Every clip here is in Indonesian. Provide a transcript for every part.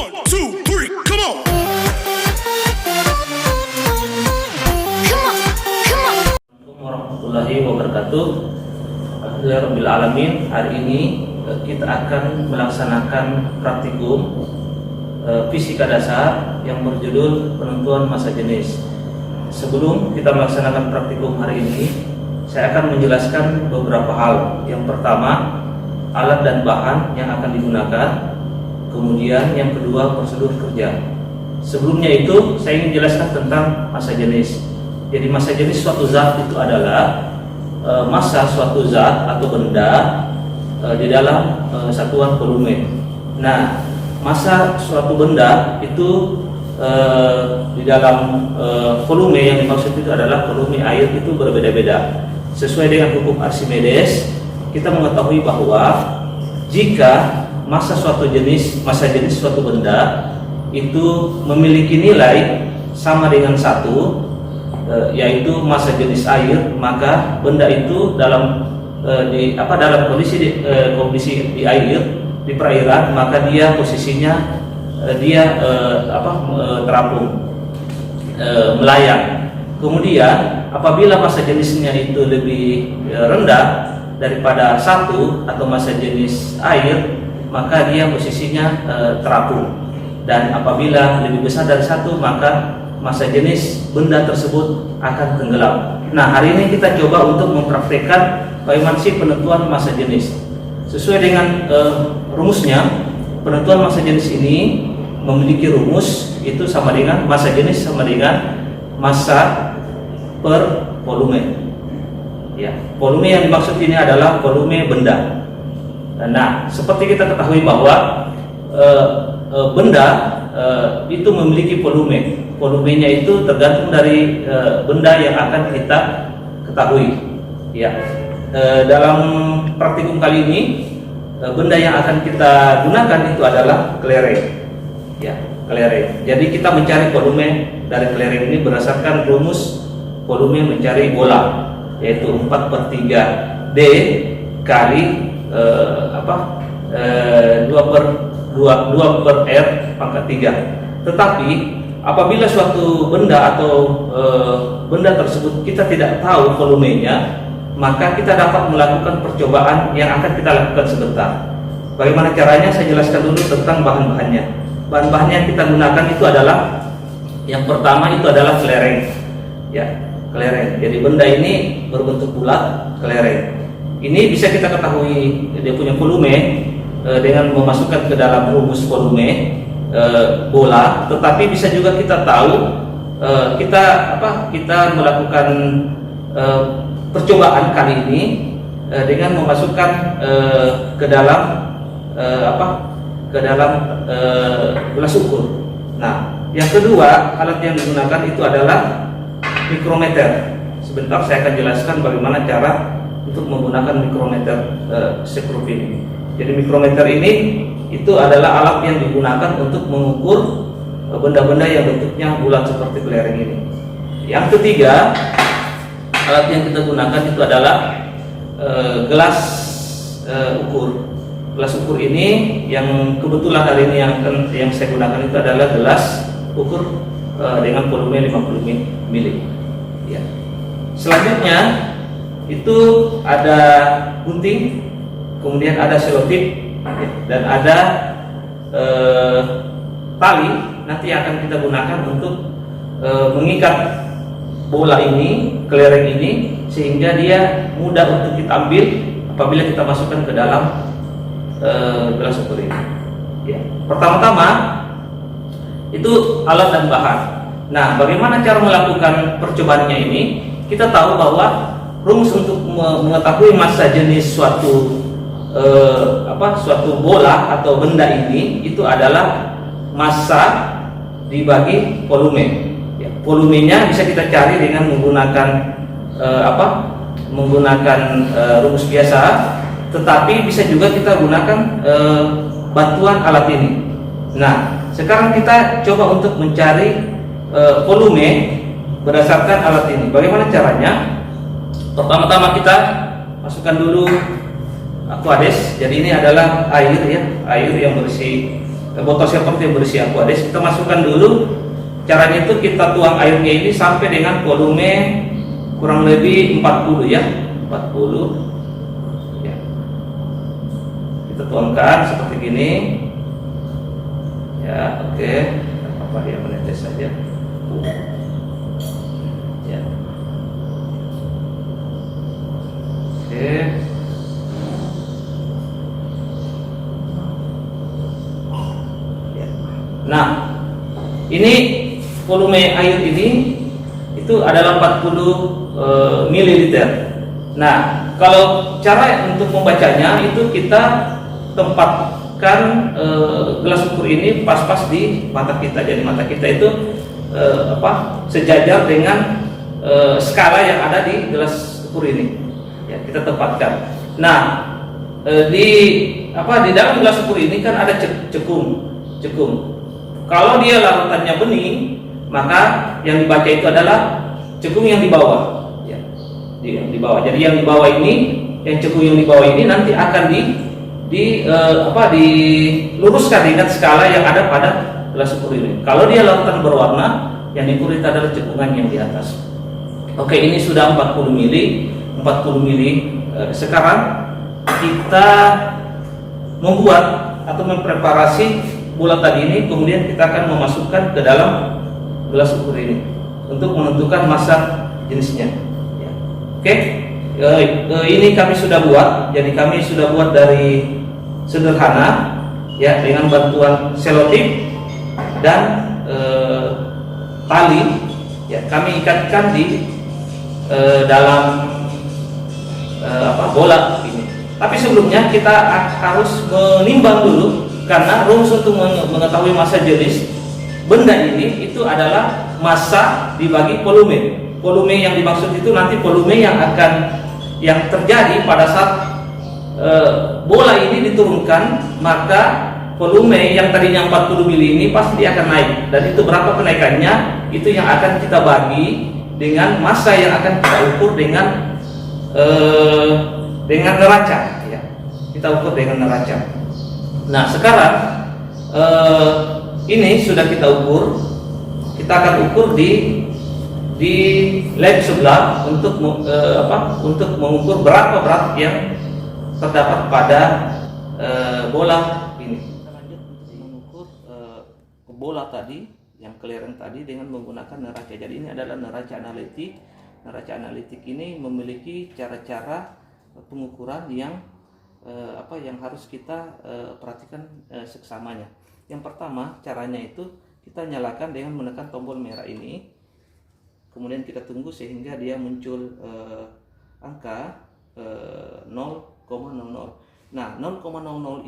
1, 2, 3, come on. Warahmatullahi wabarakatuh. Alhamdulillahirabbil alamin. Hari ini kita akan melaksanakan praktikum fisika dasar yang berjudul penentuan massa jenis. Sebelum kita melaksanakan praktikum hari ini, saya akan menjelaskan beberapa hal. Yang pertama, alat dan bahan yang akan digunakan. Kemudian yang kedua, prosedur kerja. Sebelumnya itu saya ingin jelaskan tentang massa jenis. Jadi massa jenis suatu zat itu adalah massa suatu zat atau benda di dalam satuan volume. Nah, massa suatu benda itu di dalam volume yang dimaksud itu adalah volume air itu berbeda-beda. Sesuai dengan hukum Archimedes, kita mengetahui bahwa jika massa jenis suatu benda itu memiliki nilai sama dengan 1, yaitu massa jenis air, maka benda itu dalam kondisi di air, di perairan, maka dia posisinya terapung, melayang. Kemudian apabila massa jenisnya itu lebih rendah daripada 1 atau massa jenis air, maka dia posisinya terapung. Dan apabila lebih besar dari 1, maka massa jenis benda tersebut akan tenggelam. Nah, hari ini kita coba untuk mempraktekkan bagaimana sih penentuan massa jenis. Sesuai dengan rumusnya, penentuan massa jenis ini memiliki rumus, itu sama dengan massa jenis sama dengan massa per volume. Ya, volume yang dimaksud ini adalah volume benda. Nah, seperti kita ketahui bahwa benda itu memiliki volume. Volumenya itu tergantung dari benda yang akan kita ketahui. Ya, dalam praktikum kali ini benda yang akan kita gunakan itu adalah kelereng. Ya, kelereng. Jadi kita mencari volume dari kelereng ini berdasarkan rumus volume mencari bola, yaitu 4/3 D kali 2/R pangkat 3. Tetapi apabila suatu benda atau benda tersebut kita tidak tahu volumenya, maka kita dapat melakukan percobaan yang akan kita lakukan sebentar. Bagaimana caranya? Saya jelaskan dulu tentang bahan-bahannya. Bahan-bahannya yang kita gunakan itu adalah, yang pertama itu adalah kelereng. Ya, kelereng. Jadi benda ini berbentuk bulat, kelereng. Ini bisa kita ketahui dia punya volume dengan memasukkan ke dalam rumus volume bola, tetapi bisa juga kita tahu kita melakukan percobaan kali ini dengan memasukkan ke dalam gelas ukur. Nah, yang kedua alat yang digunakan itu adalah mikrometer. Sebentar saya akan jelaskan bagaimana cara untuk menggunakan mikrometer sekrup ini. Jadi mikrometer ini itu adalah alat yang digunakan untuk mengukur benda-benda yang bentuknya bulat seperti kelereng ini. Yang ketiga, alat yang kita gunakan itu adalah gelas ukur. Gelas ukur ini yang kebetulan hari ini yang saya gunakan itu adalah gelas ukur dengan volume 50 mili. Ya. Selanjutnya itu ada gunting, kemudian ada selotip, dan ada tali nanti akan kita gunakan untuk mengikat bola ini, kelereng ini, sehingga dia mudah untuk kita ambil apabila kita masukkan ke dalam gelas ukur ini. Ya. Pertama-tama itu alat dan bahan. Nah, bagaimana cara melakukan percobaannya ini? Kita tahu bahwa rumus untuk mengetahui massa jenis suatu bola atau benda ini itu adalah massa dibagi volume. Ya, volumenya bisa kita cari dengan menggunakan rumus biasa, tetapi bisa juga kita gunakan bantuan alat ini. Nah, sekarang kita coba untuk mencari volume berdasarkan alat ini. Bagaimana caranya? Pertama-tama kita masukkan dulu aquades. Jadi ini adalah air, ya, air yang berisi botol seperti yang berisi Aquades, kita masukkan dulu. Caranya itu kita tuang airnya ini sampai dengan volume kurang lebih 40 ya, 40 ya. Kita tuangkan seperti gini ya. Oke, apa dia menetes saja ya. Oke. Ya. Nah, ini volume air ini itu adalah 40 ml. Nah, kalau cara untuk membacanya itu kita tempatkan gelas ukur ini pas-pas di mata kita. Jadi mata kita itu sejajar dengan skala yang ada di gelas ukur ini. Ya, kita tempatkan. Nah, di dalam gelas ukur ini kan ada cekung. Kalau dia larutannya bening, maka yang dibaca itu adalah cekung yang di bawah. Ya, yang di bawah. Jadi yang di bawah ini, yang cekung yang di bawah ini nanti akan diluruskan dengan skala yang ada pada gelas ukur ini. Kalau dia larutan berwarna, yang diukur itu adalah cekungan yang di atas. Oke, ini sudah 40 mili. Sekarang kita membuat atau mempreparasi bola tadi ini, kemudian kita akan memasukkan ke dalam gelas ukur ini untuk menentukan massa jenisnya ya. Oke, ini kami sudah buat. Jadi kami sudah buat dari sederhana ya, dengan bantuan selotip dan tali ya, kami ikatkan di dalam bola ini. Tapi sebelumnya kita harus menimbang dulu, karena rumus untuk mengetahui massa jenis benda ini itu adalah massa dibagi volume. Volume yang dimaksud itu nanti volume yang terjadi pada saat bola ini diturunkan, maka volume yang tadinya 40 mili ini pasti akan naik. Dan itu berapa kenaikannya, itu yang akan kita bagi dengan massa yang akan kita ukur dengan neraca ya. Kita ukur dengan neraca. Nah, sekarang ini sudah kita ukur. Kita akan ukur di lab sebelah untuk mengukur berapa berat yang terdapat pada bola ini. Kita lanjut untuk mengukur bola tadi, yang kelereng tadi, dengan menggunakan neraca. Jadi ini adalah neraca analitik. Neraca analitik ini memiliki cara-cara pengukuran yang harus kita perhatikan seksamanya. Yang pertama, caranya itu kita nyalakan dengan menekan tombol merah ini, kemudian kita tunggu sehingga dia muncul angka 0,00. Nah, 0,00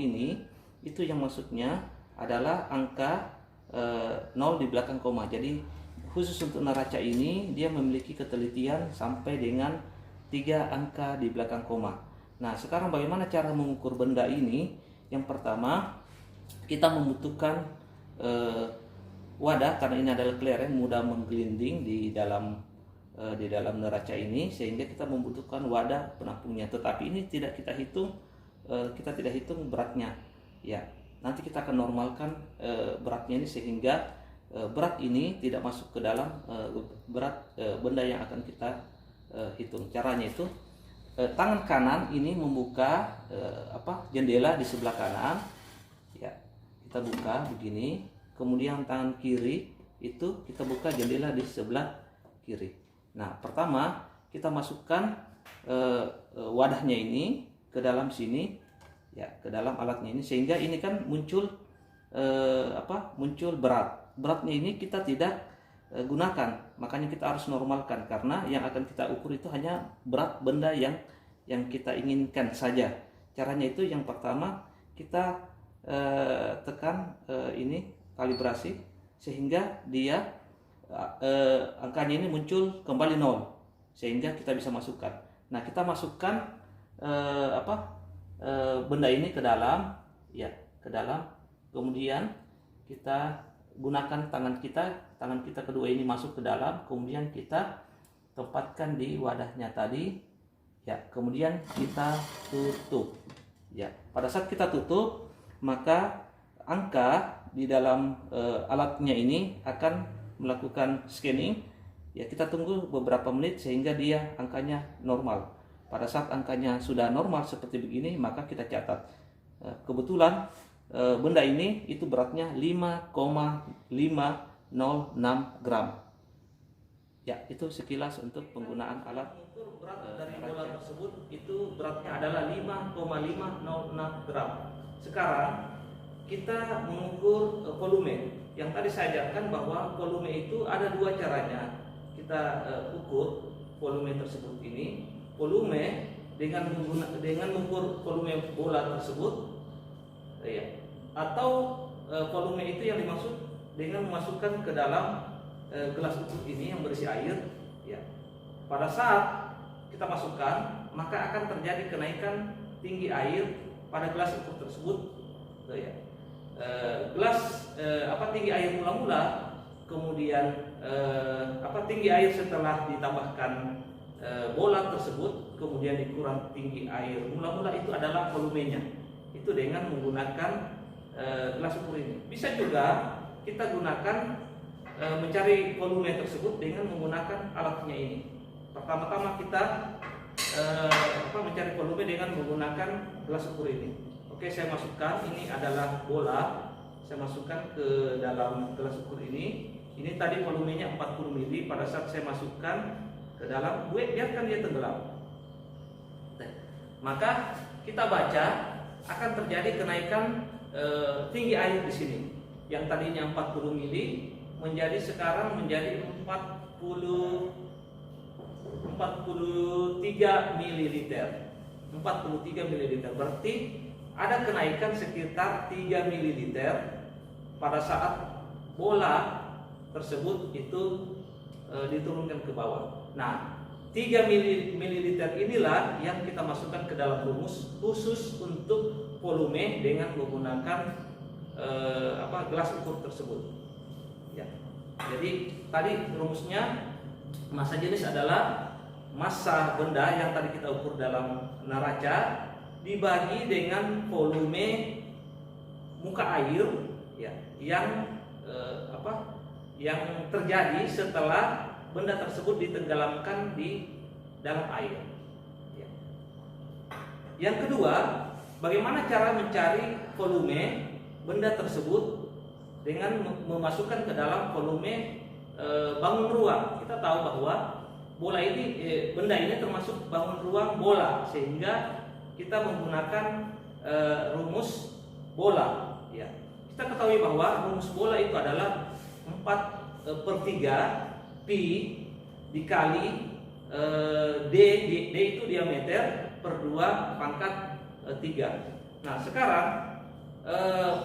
ini itu yang maksudnya adalah angka 0 di belakang koma. Jadi khusus untuk neraca ini dia memiliki ketelitian sampai dengan 3 angka di belakang koma. Nah, sekarang bagaimana cara mengukur benda ini? Yang pertama, kita membutuhkan wadah, karena ini adalah kelereng mudah menggelinding di dalam neraca ini, sehingga kita membutuhkan wadah penampungnya. Tetapi ini tidak kita hitung, beratnya. Ya, nanti kita akan normalkan beratnya ini sehingga berat ini tidak masuk ke dalam berat benda yang akan kita hitung. Caranya itu tangan kanan ini membuka jendela di sebelah kanan ya, kita buka begini. Kemudian tangan kiri itu kita buka jendela di sebelah kiri. Nah, pertama kita masukkan wadahnya ini ke dalam sini ya, ke dalam alatnya ini, sehingga ini kan muncul beratnya ini kita tidak gunakan, makanya kita harus normalkan, karena yang akan kita ukur itu hanya berat benda yang kita inginkan saja. Caranya itu yang pertama kita tekan ini kalibrasi sehingga dia angkanya ini muncul kembali 0, sehingga kita bisa masukkan. Nah, kita masukkan benda ini ke dalam ya, ke dalam, kemudian kita gunakan tangan kita kedua ini masuk ke dalam, kemudian kita tempatkan di wadahnya tadi ya, kemudian kita tutup ya. Pada saat kita tutup, maka angka di dalam alatnya ini akan melakukan scanning. Ya, kita tunggu beberapa menit sehingga dia angkanya normal. Pada saat angkanya sudah normal seperti begini, maka kita catat. Kebetulan benda ini itu beratnya 5,506 gram. Ya, itu sekilas untuk penggunaan alat. Mengukur berat dari bola tersebut itu beratnya adalah 5,506 gram. Sekarang kita mengukur volume. Yang tadi saya ajarkan bahwa volume itu ada dua caranya. Kita ukur volume tersebut ini. Volume dengan mengukur volume bola tersebut, ya. Atau volume itu yang dimaksud dengan memasukkan ke dalam gelas ukur ini yang berisi air, ya. Pada saat kita masukkan, maka akan terjadi kenaikan tinggi air pada gelas ukur tersebut, ya. Tinggi air mula-mula, kemudian tinggi air setelah ditambahkan bola tersebut, kemudian dikurang tinggi air mula-mula, itu adalah volumenya. Itu dengan menggunakan gelas ukur ini. Bisa juga kita gunakan mencari volume tersebut dengan menggunakan alatnya ini. Pertama-tama kita mencari volume dengan menggunakan gelas ukur ini. Oke, saya masukkan, ini adalah bola. Saya masukkan ke dalam gelas ukur ini. Ini tadi volumenya 40 ml. Pada saat saya masukkan ke dalam, biarkan dia tenggelam. Maka kita baca akan terjadi kenaikan tinggi air di sini. Yang tadinya 40 ml menjadi sekarang menjadi 43 ml. 43 ml berarti ada kenaikan sekitar 3 ml pada saat bola tersebut itu diturunkan ke bawah. Nah, 3 ml inilah yang kita masukkan ke dalam rumus khusus untuk volume dengan menggunakan gelas ukur tersebut. Ya. Jadi tadi rumusnya, massa jenis adalah massa benda yang tadi kita ukur dalam neraca dibagi dengan volume muka air, ya, yang terjadi setelah benda tersebut ditenggelamkan di dalam air. Ya. Yang kedua, bagaimana cara mencari volume benda tersebut dengan memasukkan ke dalam volume bangun ruang. Kita tahu bahwa bola ini, benda ini termasuk bangun ruang bola, sehingga kita menggunakan rumus bola. Ya. Kita ketahui bahwa rumus bola itu adalah 4/3 pi dikali d itu diameter per 2 pangkat 3. Nah, sekarang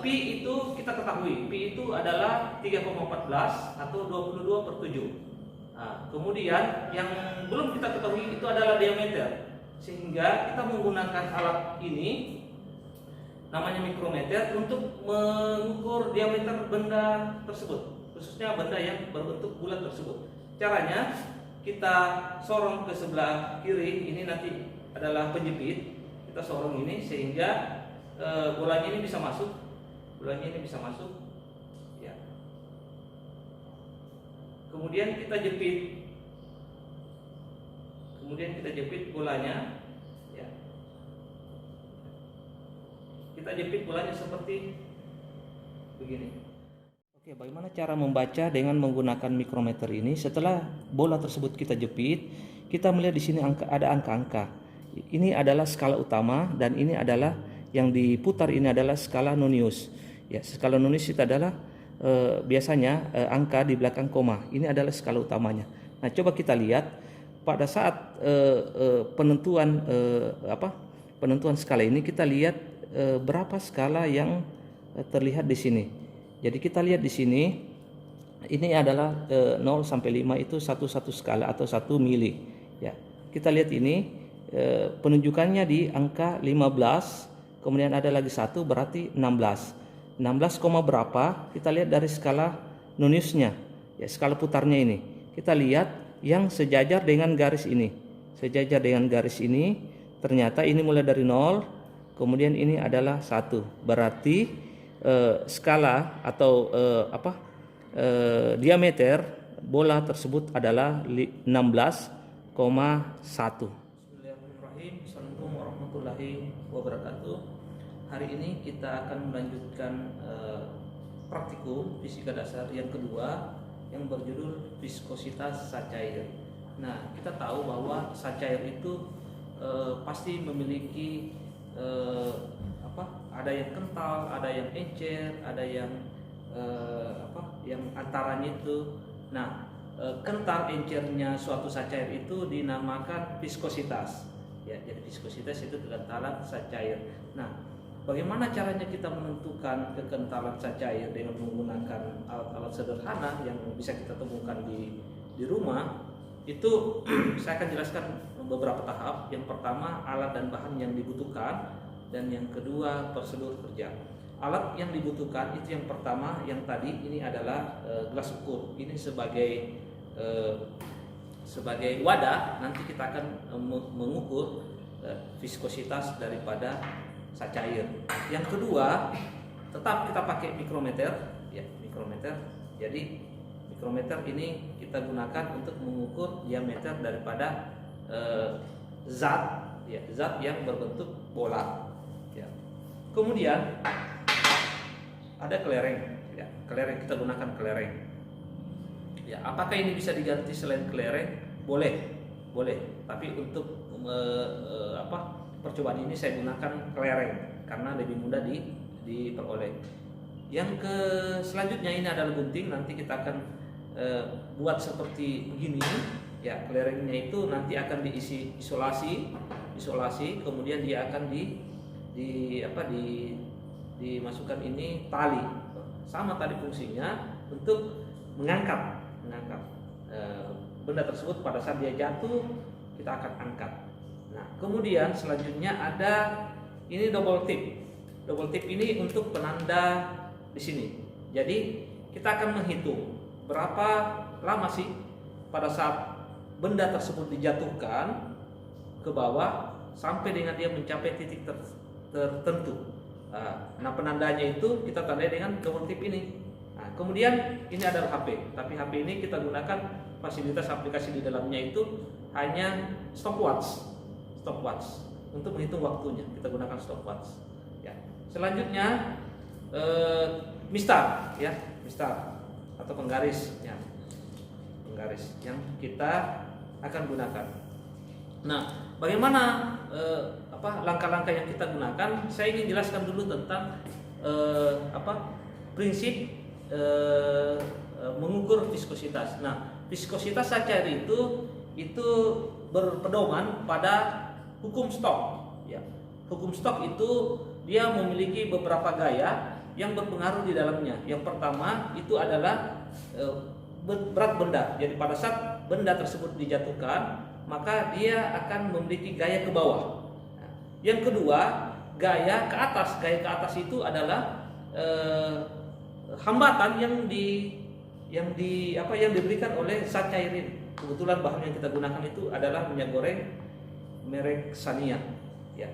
pi itu kita ketahui, pi itu adalah 3,14 atau 22/7. Nah, kemudian yang belum kita ketahui itu adalah diameter, sehingga kita menggunakan alat ini namanya mikrometer untuk mengukur diameter benda tersebut, khususnya benda yang berbentuk bulat tersebut. Caranya kita sorong ke sebelah kiri, ini nanti adalah penjepit. Kita sorong ini sehingga bolanya ini bisa masuk, ya. Kemudian kita jepit bolanya, ya. Kita jepit bolanya seperti begini. Oke, bagaimana cara membaca dengan menggunakan mikrometer ini? Setelah bola tersebut kita jepit, kita melihat di sini ada angka-angka. Ini adalah skala utama dan ini adalah yang diputar, ini adalah skala nonius. Ya, skala nonius itu adalah biasanya angka di belakang koma. Ini adalah skala utamanya. Nah, coba kita lihat pada saat penentuan skala ini, kita lihat berapa skala yang terlihat di sini. Jadi kita lihat di sini, ini adalah 0 sampai 5 itu satu skala atau 1 mili. Ya, kita lihat ini penunjukannya di angka 15. Kemudian ada lagi 1 berarti 16. 16, berapa? Kita lihat dari skala noniusnya. Ya, skala putarnya ini. Kita lihat yang sejajar dengan garis ini. Sejajar dengan garis ini, ternyata ini mulai dari 0, kemudian ini adalah 1. Berarti skala atau diameter bola tersebut adalah 16,1. Bismillahirrahmanirrahim. Assalamualaikum warahmatullahi wabarakatuh. Hari ini kita akan melanjutkan praktikum fisika dasar yang kedua yang berjudul viskositas zat cair. Nah, kita tahu bahwa zat cair itu pasti memiliki ada yang kental, ada yang encer, ada yang yang antaranya itu. Nah, kental encernya suatu zat cair itu dinamakan viskositas. Ya, jadi viskositas itu kekentalan zat cair. Nah, bagaimana caranya kita menentukan kekentalan zat cair dengan menggunakan alat-alat sederhana yang bisa kita temukan di rumah? Itu saya akan jelaskan beberapa tahap. Yang pertama, alat dan bahan yang dibutuhkan, dan yang kedua, prosedur kerja. Alat yang dibutuhkan itu yang pertama, yang tadi ini adalah gelas ukur. Ini sebagai wadah. Nanti kita akan mengukur viskositas daripada zat cair. Yang kedua, tetap kita pakai mikrometer, ya, mikrometer. Jadi mikrometer ini kita gunakan untuk mengukur diameter daripada zat yang berbentuk bola. Ya. Kemudian ada kelereng, ya, kelereng, kita gunakan kelereng. Ya, apakah ini bisa diganti selain kelereng? Boleh. Tapi untuk percobaan ini saya gunakan kelereng karena lebih mudah diperoleh. Yang selanjutnya ini adalah gunting. Nanti kita akan buat seperti begini. Ya, kelerengnya itu nanti akan diisi isolasi, kemudian dia akan dimasukkan ini tali. Sama tadi fungsinya untuk mengangkat benda tersebut. Pada saat dia jatuh kita akan angkat. Nah, kemudian selanjutnya ada ini double tip. Double tip ini untuk penanda di sini. Jadi kita akan menghitung berapa lama sih pada saat benda tersebut dijatuhkan ke bawah sampai dengan dia mencapai titik tertentu. Nah, penandanya itu kita tandai dengan double tip ini. Nah, kemudian ini adalah HP. Tapi HP ini kita gunakan fasilitas aplikasi di dalamnya itu hanya stopwatch untuk menghitung waktunya. Kita gunakan stopwatch. Ya. Selanjutnya mistar, ya, mistar atau penggaris, ya, penggaris yang kita akan gunakan. Nah, bagaimana langkah-langkah yang kita gunakan? Saya ingin jelaskan dulu tentang prinsip mengukur viskositas. Nah, viskositas zat cair itu berpedoman pada hukum Stokes. Ya, hukum Stokes itu dia memiliki beberapa gaya yang berpengaruh di dalamnya. Yang pertama itu adalah berat benda. Jadi pada saat benda tersebut dijatuhkan, maka dia akan memiliki gaya ke bawah. Nah, yang kedua, gaya ke atas. Gaya ke atas itu adalah hambatan yang diberikan oleh zat cair ini. Kebetulan bahan yang kita gunakan itu adalah minyak goreng merek Sania. Ya.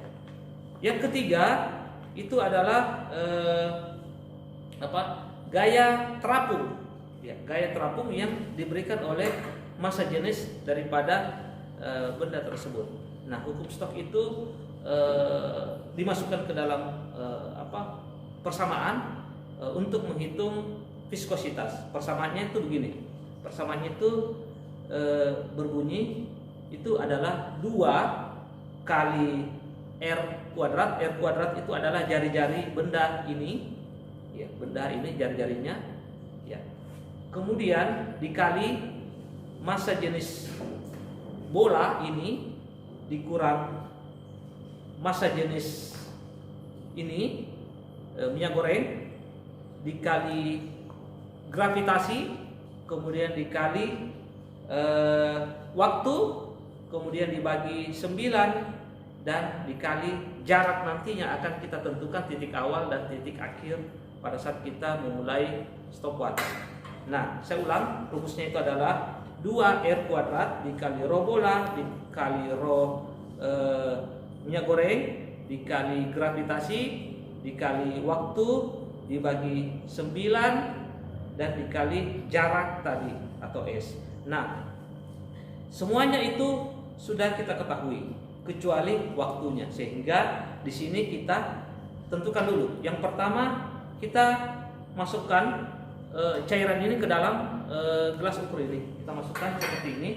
Yang ketiga itu adalah gaya terapung. Ya, gaya terapung yang diberikan oleh massa jenis daripada benda tersebut. Nah, hukum Stokes itu dimasukkan ke dalam persamaan untuk menghitung viskositas. Persamaannya itu begini. Persamaannya itu berbunyi itu adalah 2 kali R kuadrat. R kuadrat itu adalah jari-jari benda ini. Ya, benda ini jari-jarinya. Ya. Kemudian dikali massa jenis bola ini dikurang massa jenis ini minyak goreng dikali gravitasi, kemudian dikali waktu, kemudian dibagi 9 dan dikali jarak nantinya akan kita tentukan titik awal dan titik akhir pada saat kita memulai stopwatch. Nah, saya ulang, rumusnya itu adalah 2R kuadrat dikali rho bola dikali rho minyak goreng dikali gravitasi dikali waktu dibagi 9 dan dikali jarak tadi atau S. Nah, semuanya itu sudah kita ketahui kecuali waktunya, sehingga di sini kita tentukan dulu. Yang pertama, kita masukkan cairan ini ke dalam gelas ukur ini. Kita masukkan seperti ini.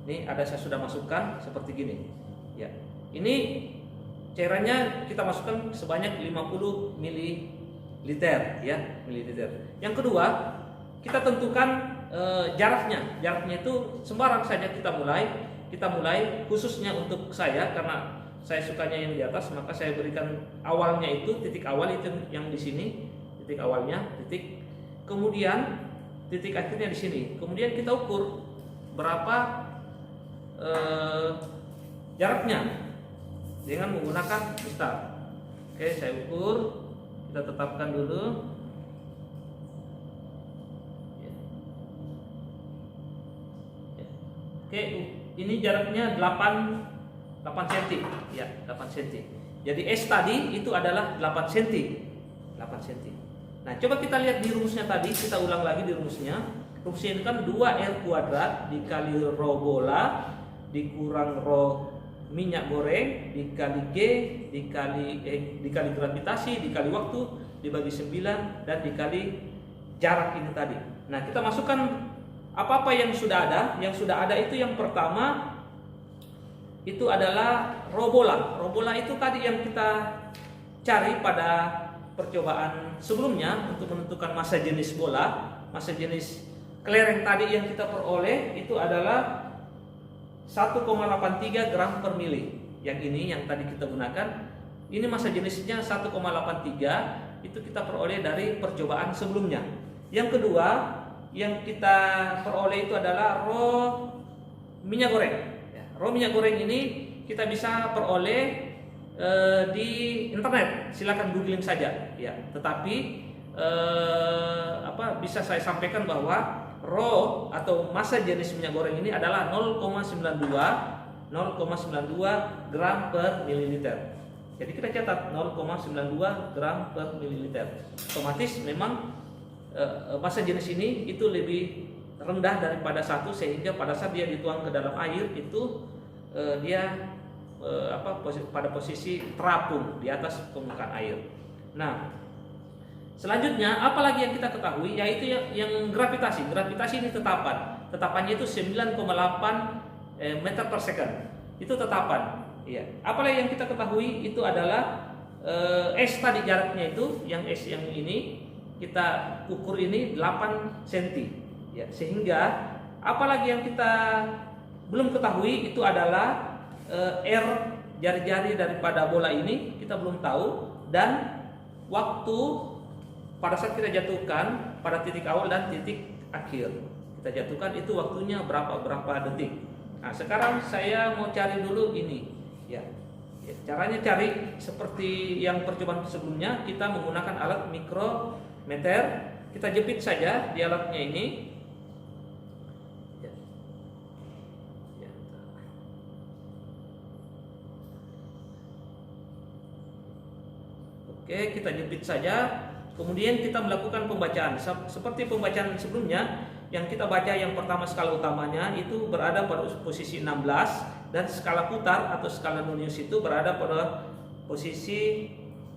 Ini saya sudah masukkan seperti gini. Ya, ini cairannya kita masukkan sebanyak 50 ml ya, mililiter. Yang kedua, kita tentukan jaraknya. Jaraknya itu sembarang saja kita mulai khususnya untuk saya, karena saya sukanya yang di atas, maka saya berikan awalnya itu titik awal itu yang di sini, titik awalnya, titik. Kemudian titik akhirnya di sini. Kemudian kita ukur berapa jaraknya dengan menggunakan mistar. Oke, saya ukur, kita tetapkan dulu. Oke, ini jaraknya 8 cm ya, 8 cm. Jadi S tadi itu adalah 8 cm. 8 cm. Nah, coba kita lihat di rumusnya tadi, kita ulang lagi di rumusnya. Rumusnya ini kan 2R kuadrat dikali rho bola dikurang rho minyak goreng dikali G dikali gravitasi dikali waktu dibagi 9 dan dikali jarak ini tadi. Nah, kita masukkan apa-apa yang sudah ada. Yang sudah ada itu yang pertama itu adalah rho bola. Rho bola itu tadi yang kita cari pada percobaan sebelumnya untuk menentukan massa jenis bola. Massa jenis kelereng tadi yang kita peroleh itu adalah 1,83 gram per mili. Yang ini yang tadi kita gunakan, ini massa jenisnya 1,83, itu kita peroleh dari percobaan sebelumnya. Yang kedua yang kita peroleh itu adalah rho minyak goreng. Rho minyak goreng ini kita bisa peroleh di internet, silakan googling saja ya. Tetapi bisa saya sampaikan bahwa rho atau massa jenis minyak goreng ini adalah 0,92 gram per mililiter. Jadi kita catat 0,92 gram per mililiter. Otomatis memang massa jenis ini itu lebih rendah daripada 1, sehingga pada saat dia dituang ke dalam air itu dia pada posisi terapung di atas permukaan air. Nah, selanjutnya apalagi yang kita ketahui, yaitu yang gravitasi. Gravitasi ini tetapannya itu 9,8 meter per second. Itu tetapan. Iya. Apalagi yang kita ketahui itu adalah S tadi jaraknya itu, yang S yang ini kita ukur ini 8 cm. Ya, sehingga apalagi yang kita belum ketahui itu adalah R jari-jari daripada bola ini kita belum tahu, dan waktu pada saat kita jatuhkan pada titik awal dan titik akhir kita jatuhkan itu waktunya berapa detik. Nah, sekarang saya mau cari dulu ini ya. Caranya cari seperti yang percobaan sebelumnya, kita menggunakan alat mikrometer. Kita jepit saja di alatnya ini. Oke, kita jepit saja. Kemudian kita melakukan pembacaan seperti pembacaan sebelumnya. Yang kita baca yang pertama, skala utamanya itu berada pada posisi 16, dan skala putar atau skala Nonius itu berada pada posisi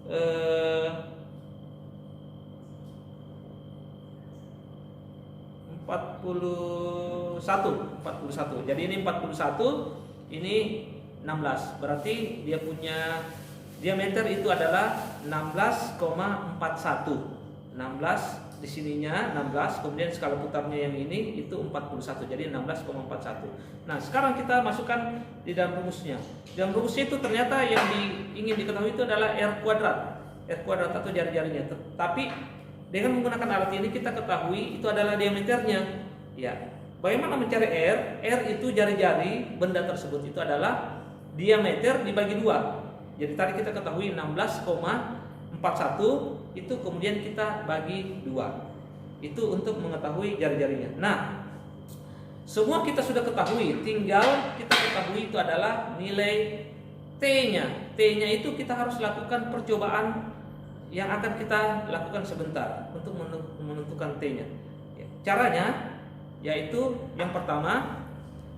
41. Jadi ini 41, ini 16. Berarti dia punya diameter itu adalah 16,41. 16 di sininya 16, kemudian skala putarnya yang ini itu 41. Jadi 16,41. Nah, sekarang kita masukkan di dalam rumusnya. Dalam rumusnya itu ternyata yang ingin diketahui itu adalah R kuadrat. R kuadrat atau jari-jarinya. Tapi dengan menggunakan alat ini kita ketahui itu adalah diameternya. Ya. Bagaimana mencari R? R itu jari-jari benda tersebut itu adalah diameter dibagi 2. Jadi tadi kita ketahui 16,41 itu kemudian kita bagi 2. Itu untuk mengetahui jari-jarinya. Nah, semua kita sudah ketahui, tinggal kita ketahui itu adalah nilai T-nya. T-nya itu kita harus lakukan percobaan yang akan kita lakukan sebentar untuk menentukan T-nya. Ya, caranya yaitu yang pertama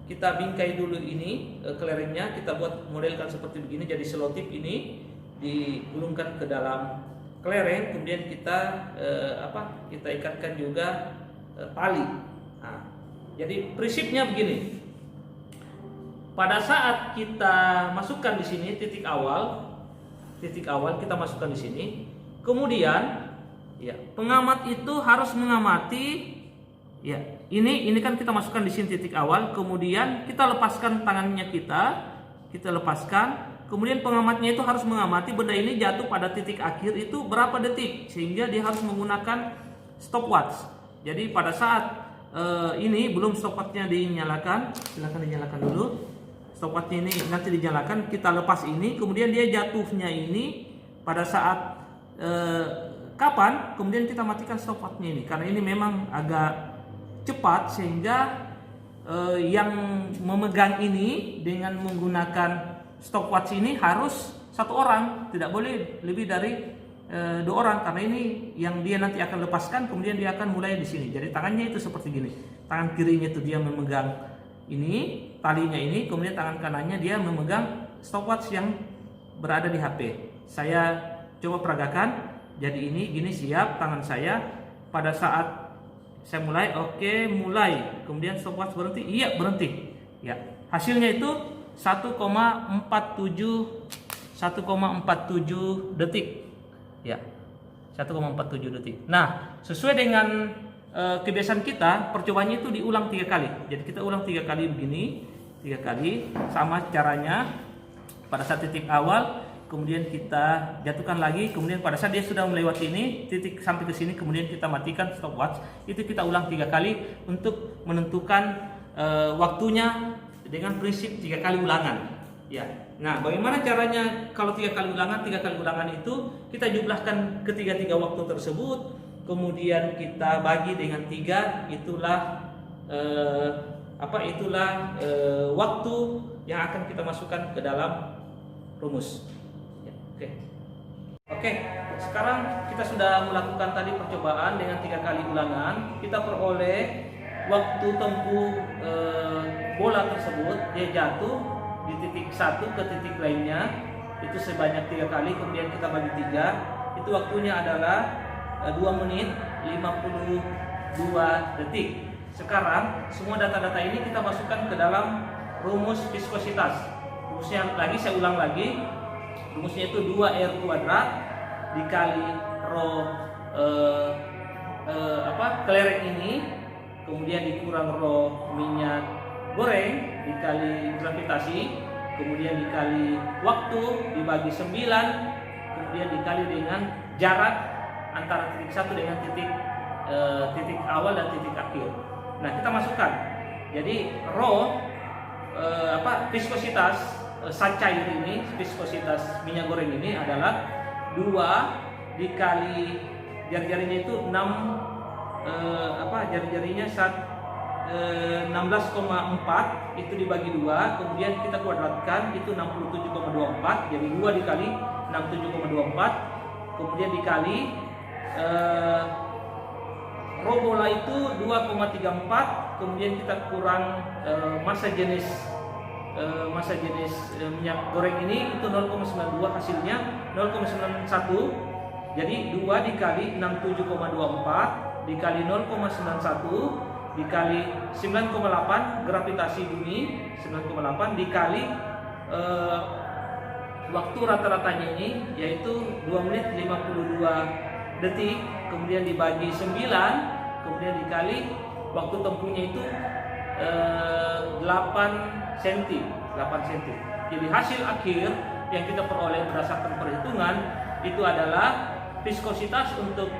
kita bingkai dulu ini kelerengnya, kita buat modelkan seperti begini, jadi selotip ini digulungkan ke dalam kelereng, kemudian kita kita ikatkan juga tali. Nah, jadi prinsipnya begini. Pada saat kita masukkan di sini titik awal kita masukkan di sini. Kemudian ya, pengamat itu harus mengamati ya, ini kan kita masukkan di sini titik awal, kemudian kita lepaskan tangannya, kita lepaskan. Kemudian pengamatnya itu harus mengamati benda ini jatuh pada titik akhir itu berapa detik, sehingga dia harus menggunakan stopwatch. Jadi pada saat ini belum stopwatchnya dinyalakan, silakan dinyalakan dulu. Stopwatchnya ini nanti dinyalakan, kita lepas ini, kemudian dia jatuhnya ini pada saat kapan, kemudian kita matikan stopwatchnya ini, karena ini memang agak cepat, sehingga yang memegang ini dengan menggunakan stopwatch ini harus satu orang, tidak boleh lebih dari 2 orang, karena ini yang dia nanti akan lepaskan, kemudian dia akan mulai di sini. Jadi tangannya itu seperti gini, tangan kirinya itu dia memegang ini talinya ini, kemudian tangan kanannya dia memegang stopwatch yang berada di HP. Saya coba peragakan. Jadi ini gini, siap tangan saya. Pada saat saya mulai, oke, mulai. Kemudian stopwatch berhenti, iya berhenti. Ya, hasilnya itu 1,47 detik. Ya, 1,47 detik. Nah, sesuai dengan kebiasaan kita, percobaannya itu diulang 3 kali. Jadi kita ulang 3 kali begini, 3 kali, sama caranya. Pada saat titik awal, kemudian kita jatuhkan lagi, kemudian pada saat dia sudah melewati ini, titik sampai ke sini, kemudian kita matikan stopwatch. Itu kita ulang 3 kali untuk menentukan waktunya dengan prinsip 3 kali ulangan. Ya. Nah, bagaimana caranya kalau 3 kali ulangan? 3 kali ulangan itu kita jumlahkan ketiga waktu tersebut, kemudian kita bagi dengan 3, itulah waktu yang akan kita masukkan ke dalam rumus. Ya, oke, sekarang kita sudah melakukan tadi percobaan dengan 3 kali ulangan. Kita peroleh waktu tempuh bola tersebut, dia jatuh di titik 1 ke titik lainnya itu sebanyak 3 kali, kemudian kita bagi 3, itu waktunya adalah 2 menit 52 detik. Sekarang semua data-data ini kita masukkan ke dalam rumus viskositas. Rumusnya lagi, saya ulang lagi, rumusnya itu 2R kuadrat dikali rho kelereng ini, kemudian dikurang rho minyak goreng dikali gravitasi, kemudian dikali waktu dibagi 9, kemudian dikali dengan jarak antara titik 1 dengan titik awal dan titik akhir. Nah, kita masukkan. Jadi rho viskositas zat cair ini, viskositas minyak goreng ini adalah 2 dikali jari-jarinya itu 6 jari-jarinya 16,4 itu dibagi 2, kemudian kita kuadratkan itu 67,24, jadi 2 dikali 67,24, kemudian dikali rho bola itu 2,34, kemudian kita kurang massa jenis minyak goreng ini itu 0,92, hasilnya 0,91. Jadi 2 dikali 67,24 dikali 0,91 dikali 9,8 gravitasi bumi 9,8 dikali waktu rata-ratanya ini yaitu 2 menit 52 detik, kemudian dibagi 9, kemudian dikali waktu tempuhnya itu 8 cm. Jadi hasil akhir yang kita peroleh berdasarkan perhitungan itu adalah viskositas untuk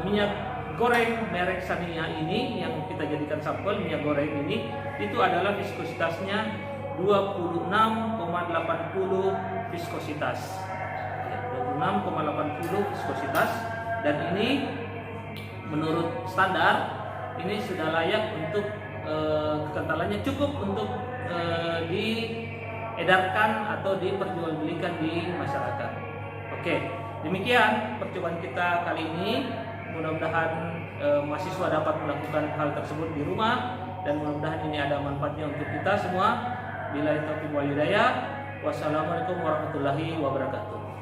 minyak goreng merek Shania ini yang kita jadikan sampel minyak goreng ini, itu adalah viskositasnya 26,80 viskositas. 26,80 viskositas, dan ini menurut standar ini sudah layak untuk kekentalannya cukup untuk diedarkan atau diperjualbelikan di masyarakat. Oke, demikian percobaan kita kali ini. Mudah-mudahan mahasiswa dapat melakukan hal tersebut di rumah, dan mudah-mudahan ini ada manfaatnya untuk kita semua. Billahi taufiq wal hidayah. Wassalamualaikum warahmatullahi wabarakatuh.